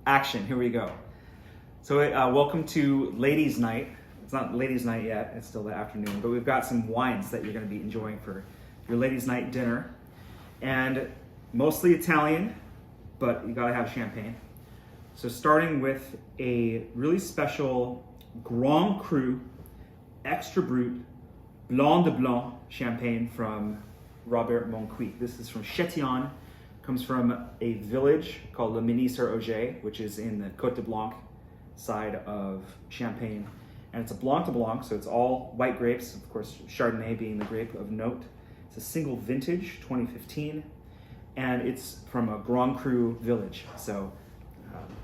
action, here we go. So welcome to Ladies Night. It's not Ladies Night yet, it's still the afternoon, but we've got some wines that you're gonna be enjoying for your Ladies Night dinner. And mostly Italian, but you gotta have champagne. So starting with a really special Grand Cru, Extra Brut, Blanc de Blanc champagne from Robert Moncuit. This is from Châtillon, comes from a village called Le Mini-sur-Oger, which is in the Côte de Blanc side of Champagne. And it's a Blanc de Blanc, so it's all white grapes, of course Chardonnay being the grape of note. It's a single vintage, 2015, and it's from a Grand Cru village. So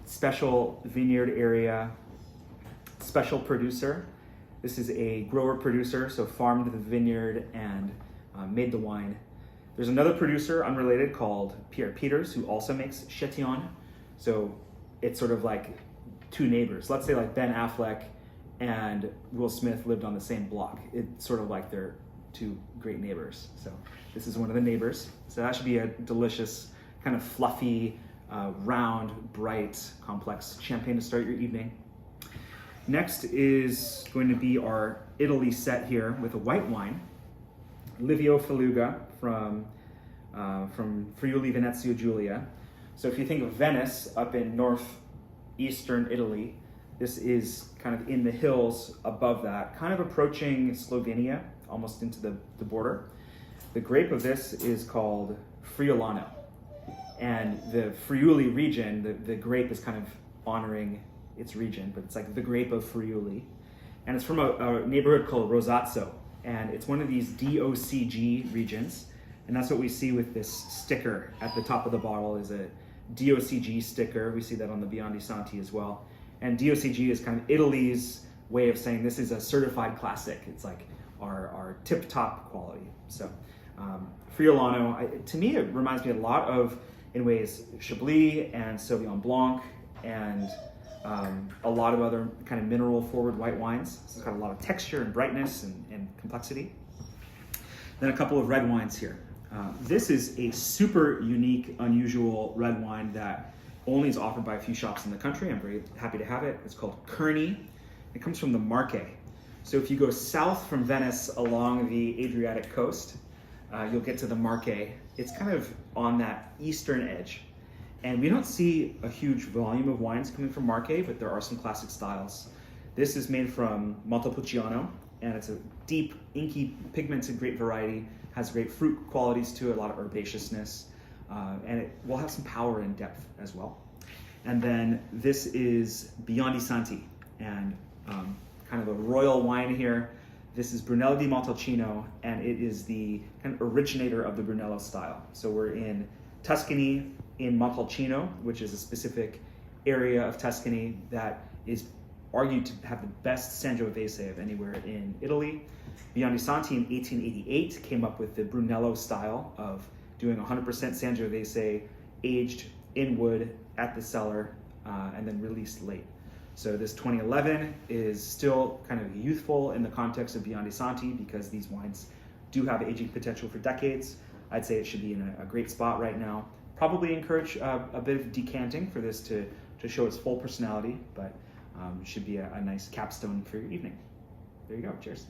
special vineyard area, special producer. This is a grower producer, so farmed the vineyard and made the wine. There's another producer, unrelated, called Pierre Peters, who also makes Châtillon. So it's sort of like two neighbors. Let's say like Ben Affleck and Will Smith lived on the same block. It's sort of like they're two great neighbors. So this is one of the neighbors. So that should be a delicious, kind of fluffy, round, bright, complex champagne to start your evening. Next is going to be our Italy set here with a white wine, Livio Felluga from Friuli Venezia Giulia. So if you think of Venice up in northeastern Italy, this is kind of in the hills above that, kind of approaching Slovenia, almost into the border. The grape of this is called Friulano. And the Friuli region, the grape is kind of honoring its region, but it's like the grape of Friuli. And it's from a neighborhood called Rosazzo. And it's one of these DOCG regions. And that's what we see with this sticker at the top of the bottle is a DOCG sticker. We see that on the Biondi-Santi as well. And DOCG is kind of Italy's way of saying this is a certified classic. It's like our tip-top quality. So Friulano, to me, it reminds me a lot of, in ways, Chablis and Sauvignon Blanc and a lot of other kind of mineral-forward white wines. So it's got a lot of texture and brightness and complexity. Then a couple of red wines here. This is a super unique, unusual red wine that only is offered by a few shops in the country. I'm very happy to have it. It's called Kurni. It comes from the Marche. So if you go south from Venice along the Adriatic coast, you'll get to the Marche. It's kind of on that eastern edge. And we don't see a huge volume of wines coming from Marche, but there are some classic styles. This is made from Montepulciano, and it's a deep, inky, pigmented grape variety, has great fruit qualities to it, a lot of herbaceousness, and it will have some power and depth as well. And then this is Biondi-Santi, and kind of a royal wine here. This is Brunello di Montalcino, and it is the kind of originator of the Brunello style. So we're in Tuscany, in Montalcino, which is a specific area of Tuscany that is argued to have the best Sangiovese of anywhere in Italy. Biondi-Santi in 1888 came up with the Brunello style of doing 100% Sangiovese, aged in wood at the cellar, and then released late. So this 2011 is still kind of youthful in the context of Biondi-Santi because these wines do have aging potential for decades. I'd say it should be in a great spot right now. Probably encourage a bit of decanting for this to show its full personality, but it should be a nice capstone for your evening. There you go, cheers.